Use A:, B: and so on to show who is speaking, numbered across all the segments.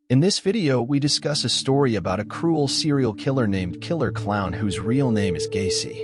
A: In this video, we discuss a story about a cruel serial killer named Killer Clown whose real name is Gacy.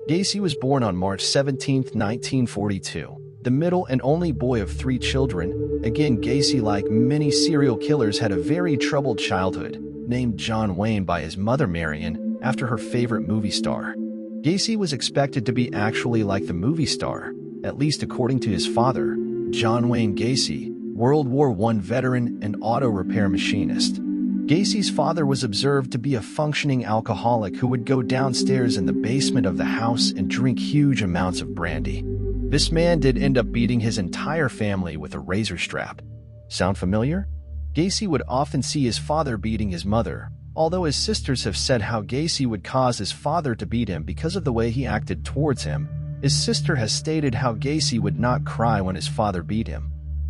A: Gacy was born on March 17, 1942, the middle and only boy of 3 children. Again, Gacy, like many serial killers, had a very troubled childhood, named John Wayne by his mother Marion, after her favorite movie star. Gacy was expected to be actually like the movie star, at least according to his father, John Wayne Gacy, World War I veteran and auto repair machinist. Gacy's father was observed to be a functioning alcoholic who would go downstairs in the basement of the house and drink huge amounts of brandy. This man did end up beating his entire family with a razor strap. Sound familiar? Gacy would often see his father beating his mother, although his sisters have said how Gacy would cause his father to beat him because of the way he acted towards him. His sister has stated how Gacy would not cry when his father beat him,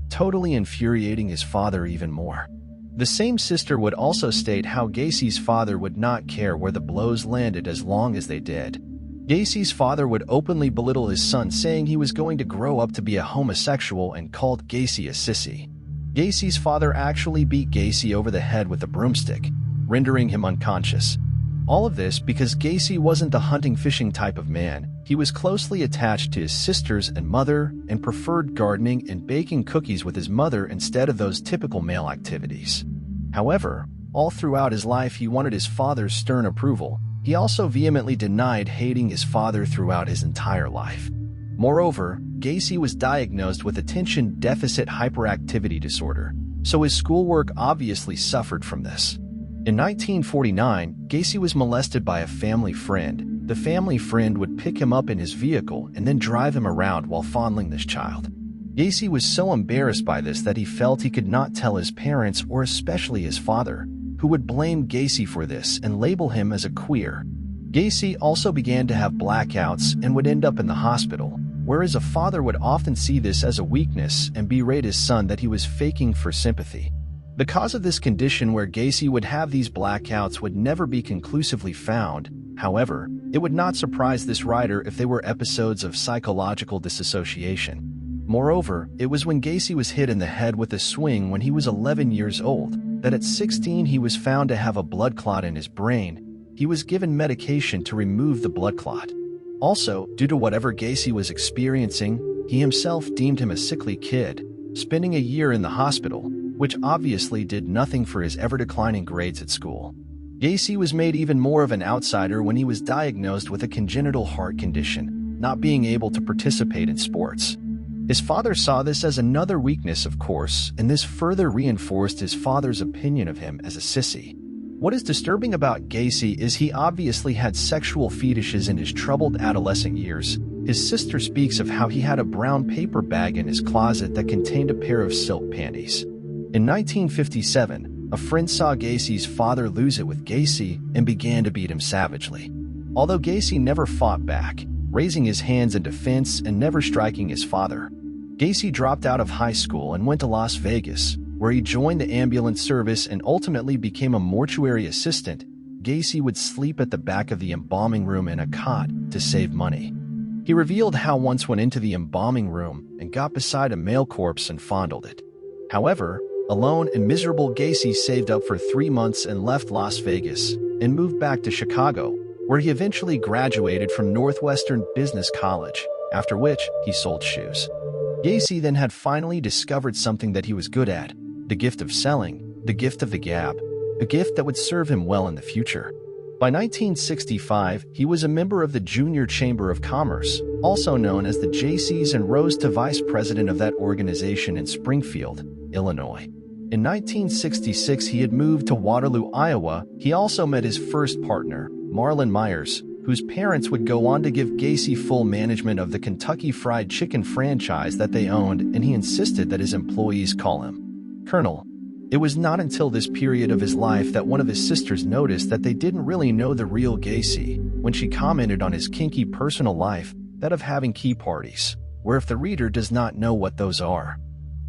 A: totally infuriating his father even more. The same sister would also state how Gacy's father would not care where the blows landed as long as they did. Gacy's father would openly belittle his son, saying he was going to grow up to be a homosexual, and called Gacy a sissy. Gacy's father actually beat Gacy over the head with a broomstick, rendering him unconscious. All of this because Gacy wasn't the hunting-fishing type of man. He was closely attached to his sisters and mother and preferred gardening and baking cookies with his mother instead of those typical male activities. However, all throughout his life he wanted his father's stern approval. He also vehemently denied hating his father throughout his entire life. Moreover, Gacy was diagnosed with attention deficit hyperactivity disorder, so his schoolwork obviously suffered from this. In 1949, Gacy was molested by a family friend. The family friend would pick him up in his vehicle and then drive him around while fondling this child. Gacy was so embarrassed by this that he felt he could not tell his parents, or especially his father, who would blame Gacy for this and label him as a queer. Gacy also began to have blackouts and would end up in the hospital, whereas a father would often see this as a weakness and berate his son that he was faking for sympathy. The cause of this condition where Gacy would have these blackouts would never be conclusively found. However, it would not surprise this writer if they were episodes of psychological disassociation. Moreover, it was when Gacy was hit in the head with a swing when he was 11 years old that at 16 he was found to have a blood clot in his brain. He was given medication to remove the blood clot. Also, due to whatever Gacy was experiencing, he himself deemed him a sickly kid, spending a year in the hospital, which obviously did nothing for his ever-declining grades at school. Gacy was made even more of an outsider when he was diagnosed with a congenital heart condition, not being able to participate in sports. His father saw this as another weakness, of course, and this further reinforced his father's opinion of him as a sissy. What is disturbing about Gacy is he obviously had sexual fetishes in his troubled adolescent years. His sister speaks of how he had a brown paper bag in his closet that contained a pair of silk panties. In 1957, a friend saw Gacy's father lose it with Gacy and began to beat him savagely. Although Gacy never fought back, raising his hands in defense and never striking his father, Gacy dropped out of high school and went to Las Vegas, where he joined the ambulance service and ultimately became a mortuary assistant. Gacy would sleep at the back of the embalming room in a cot to save money. He revealed how once went into the embalming room and got beside a male corpse and fondled it. However, alone and miserable, Gacy saved up for 3 months and left Las Vegas and moved back to Chicago, where he eventually graduated from Northwestern Business College, after which he sold shoes. Gacy then had finally discovered something that he was good at, the gift of selling, the gift of the gab, a gift that would serve him well in the future. By 1965, he was a member of the Junior Chamber of Commerce, also known as the JCs, and rose to vice president of that organization in Springfield, Illinois. In 1966, he had moved to Waterloo, Iowa. He also met his first partner, Marlon Myers, whose parents would go on to give Gacy full management of the Kentucky Fried Chicken franchise that they owned, and he insisted that his employees call him Colonel. It was not until this period of his life that one of his sisters noticed that they didn't really know the real Gacy when she commented on his kinky personal life, that of having key parties, where if the reader does not know what those are.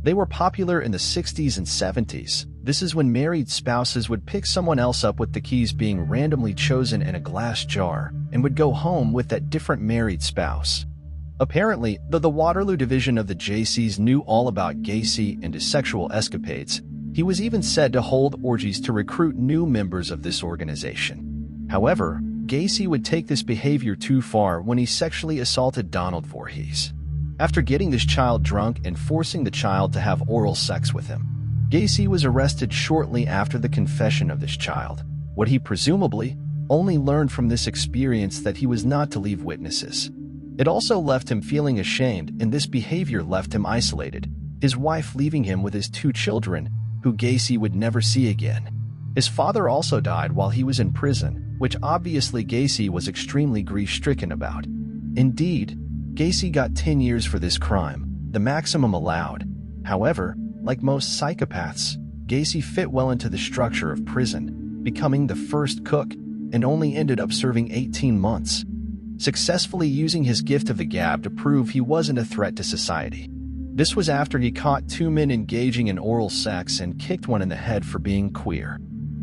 A: They were popular in the 60s and 70s. This is when married spouses would pick someone else up with the keys being randomly chosen in a glass jar and would go home with that different married spouse. Apparently, though the Waterloo division of the JCs knew all about Gacy and his sexual escapades, He was even said to hold orgies to recruit new members of this organization. However, Gacy would take this behavior too far when he sexually assaulted Donald Voorhees. After getting this child drunk and forcing the child to have oral sex with him, Gacy was arrested shortly after the confession of this child. What he presumably only learned from this experience that he was not to leave witnesses. It also left him feeling ashamed, and this behavior left him isolated, his wife leaving him with his 2 children, who Gacy would never see again. His father also died while he was in prison, which obviously Gacy was extremely grief-stricken about. Indeed, Gacy got 10 years for this crime, the maximum allowed. However, like most psychopaths, Gacy fit well into the structure of prison, becoming the first cook, and only ended up serving 18 months, successfully using his gift of the gab to prove he wasn't a threat to society. This was after he caught 2 men engaging in oral sex and kicked one in the head for being queer.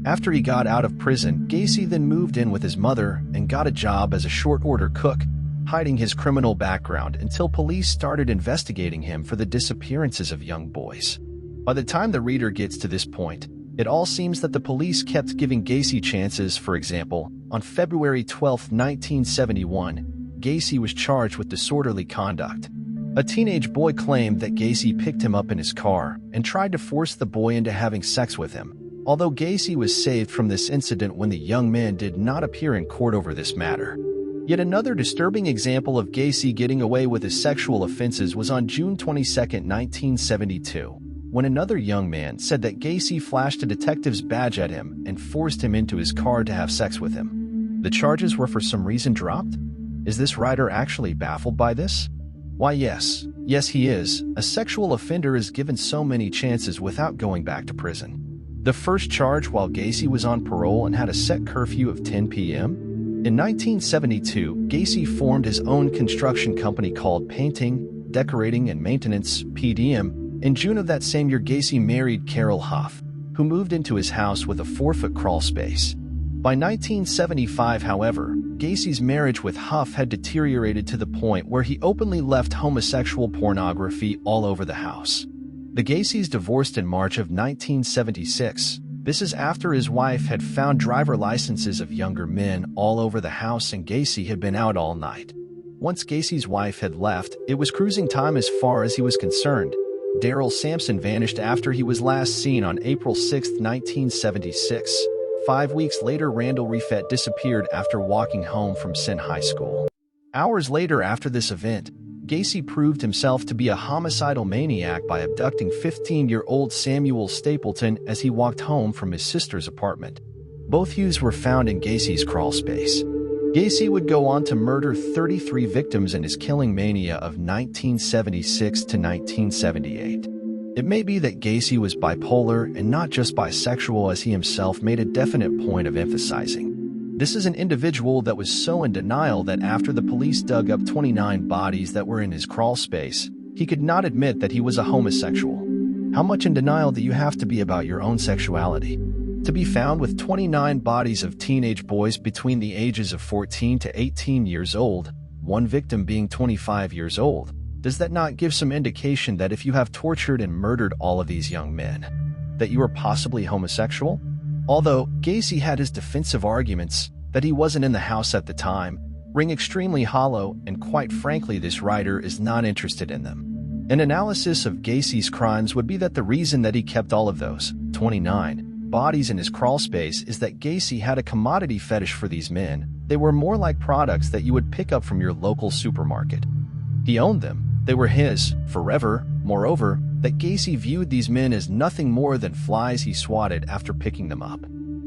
A: After he got out of prison, Gacy then moved in with his mother and got a job as a short-order cook, hiding his criminal background until police started investigating him for the disappearances of young boys. By the time the reader gets to this point, it all seems that the police kept giving Gacy chances. For example, on February 12, 1971, Gacy was charged with disorderly conduct. A teenage boy claimed that Gacy picked him up in his car and tried to force the boy into having sex with him, although Gacy was saved from this incident when the young man did not appear in court over this matter. Yet another disturbing example of Gacy getting away with his sexual offenses was on June 22, 1972, when another young man said that Gacy flashed a detective's badge at him and forced him into his car to have sex with him. The charges were for some reason dropped? Is this writer actually baffled by this? Why, yes, he is. A sexual offender is given so many chances without going back to prison. The first charge while Gacy was on parole and had a set curfew of 10 p.m.? In 1972, Gacy formed his own construction company called Painting, Decorating, and Maintenance, PDM. In June of that same year, Gacy married Carol Huff, who moved into his house with a 4-foot crawl space. By 1975, however, Gacy's marriage with Huff had deteriorated to the point where he openly left homosexual pornography all over the house. The Gacys divorced in March of 1976. This is after his wife had found driver licenses of younger men all over the house and Gacy had been out all night. Once Gacy's wife had left, it was cruising time as far as he was concerned. Daryl Sampson vanished after he was last seen on April 6, 1976. 5 weeks later, Randall Refet disappeared after walking home from Sin High School. Hours later after this event, Gacy proved himself to be a homicidal maniac by abducting 15-year-old Samuel Stapleton as he walked home from his sister's apartment. Both youths were found in Gacy's crawl space. Gacy would go on to murder 33 victims in his killing mania of 1976 to 1978. It may be that Gacy was bipolar and not just bisexual, as he himself made a definite point of emphasizing. This is an individual that was so in denial that after the police dug up 29 bodies that were in his crawl space, he could not admit that he was a homosexual. How much in denial do you have to be about your own sexuality? To be found with 29 bodies of teenage boys between the ages of 14 to 18 years old, one victim being 25 years old, does that not give some indication that if you have tortured and murdered all of these young men, that you are possibly homosexual? Although Gacy had his defensive arguments that he wasn't in the house at the time, ring extremely hollow, and quite frankly this writer is not interested in them. An analysis of Gacy's crimes would be that the reason that he kept all of those 29 bodies in his crawl space is that Gacy had a commodity fetish for these men. They were more like products that you would pick up from your local supermarket. He owned them. They were his, forever. Moreover, that Gacy viewed these men as nothing more than flies he swatted after picking them up.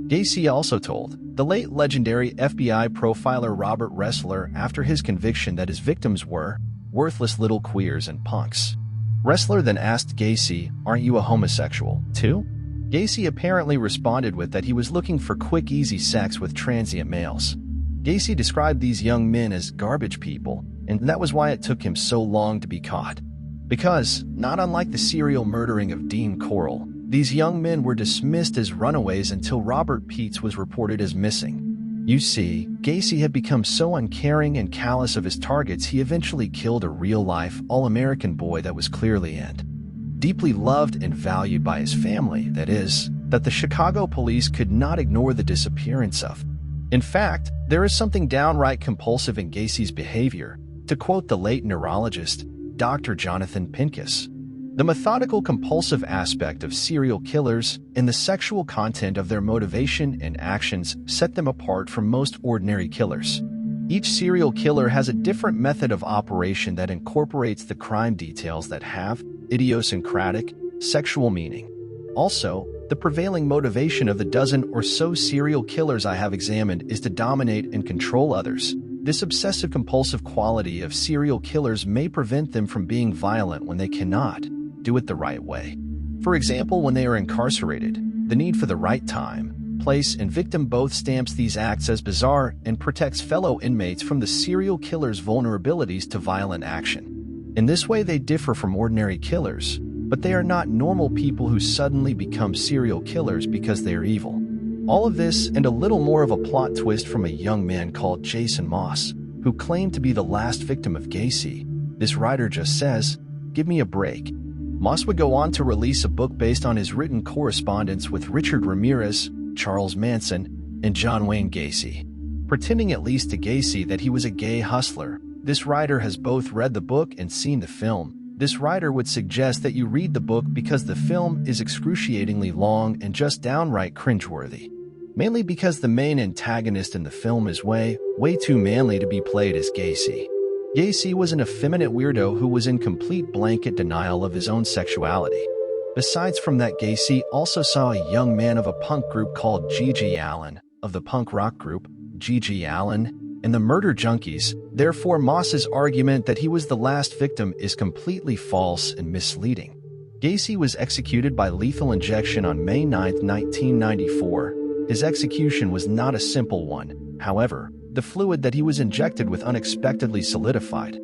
A: Gacy also told the late legendary FBI profiler Robert Ressler after his conviction that his victims were worthless little queers and punks. Ressler then asked Gacy, "Aren't you a homosexual, too?" Gacy apparently responded with that he was looking for quick, easy sex with transient males. Gacy described these young men as garbage people, and that was why it took him so long to be caught. Because, not unlike the serial murdering of Dean Corll, these young men were dismissed as runaways until Robert Peets was reported as missing. You see, Gacy had become so uncaring and callous of his targets he eventually killed a real-life, all-American boy that was clearly in deeply loved and valued by his family, that is, that the Chicago police could not ignore the disappearance of. In fact, there is something downright compulsive in Gacy's behavior, to quote the late neurologist, Dr. Jonathan Pincus. The methodical compulsive aspect of serial killers and the sexual content of their motivation and actions set them apart from most ordinary killers. Each serial killer has a different method of operation that incorporates the crime details that have idiosyncratic sexual meaning. Also, the prevailing motivation of the dozen or so serial killers I have examined is to dominate and control others. This obsessive-compulsive quality of serial killers may prevent them from being violent when they cannot do it the right way. For example, when they are incarcerated, the need for the right time, place, and victim both stamps these acts as bizarre and protects fellow inmates from the serial killer's vulnerabilities to violent action. In this way, they differ from ordinary killers, but they are not normal people who suddenly become serial killers because they are evil. All of this and a little more of a plot twist from a young man called Jason Moss, who claimed to be the last victim of Gacy. This writer just says, "Give me a break." Moss would go on to release a book based on his written correspondence with Richard Ramirez, Charles Manson, and John Wayne Gacy. Pretending at least to Gacy that he was a gay hustler, this writer has both read the book and seen the film. This writer would suggest that you read the book because the film is excruciatingly long and just downright cringeworthy. Mainly because the main antagonist in the film is way too manly to be played as Gacy. Gacy was an effeminate weirdo who was in complete blanket denial of his own sexuality. Besides from that, Gacy also saw a young man of a punk group called G.G. Allin, of the punk rock group G.G. Allin, and the Murder Junkies. Therefore, Moss's argument that he was the last victim is completely false and misleading. Gacy was executed by lethal injection on May 9, 1994. His execution was not a simple one, however. The fluid that he was injected with unexpectedly solidified.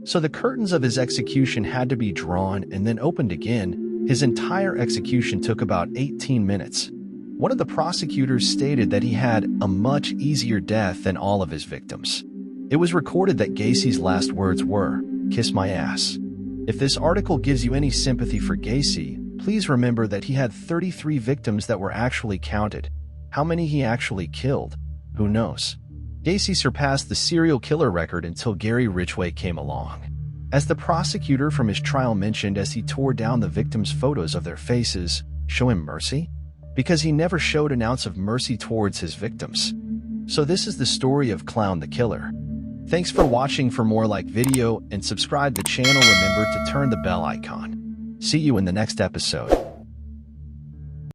A: So the curtains of his execution had to be drawn and then opened again. His entire execution took about 18 minutes. One of the prosecutors stated that he had a much easier death than all of his victims. It was recorded that Gacy's last words were, "Kiss my ass." If this article gives you any sympathy for Gacy, please remember that he had 33 victims that were actually counted. How many he actually killed? Who knows? Gacy surpassed the serial killer record until Gary Ridgway came along. As the prosecutor from his trial mentioned as he tore down the victims' photos of their faces, show him mercy? Because he never showed an ounce of mercy towards his victims. So this is the story of Clown the Killer. Thanks for watching. For more like video and subscribe the channel, remember to turn the bell icon. See you in the next episode.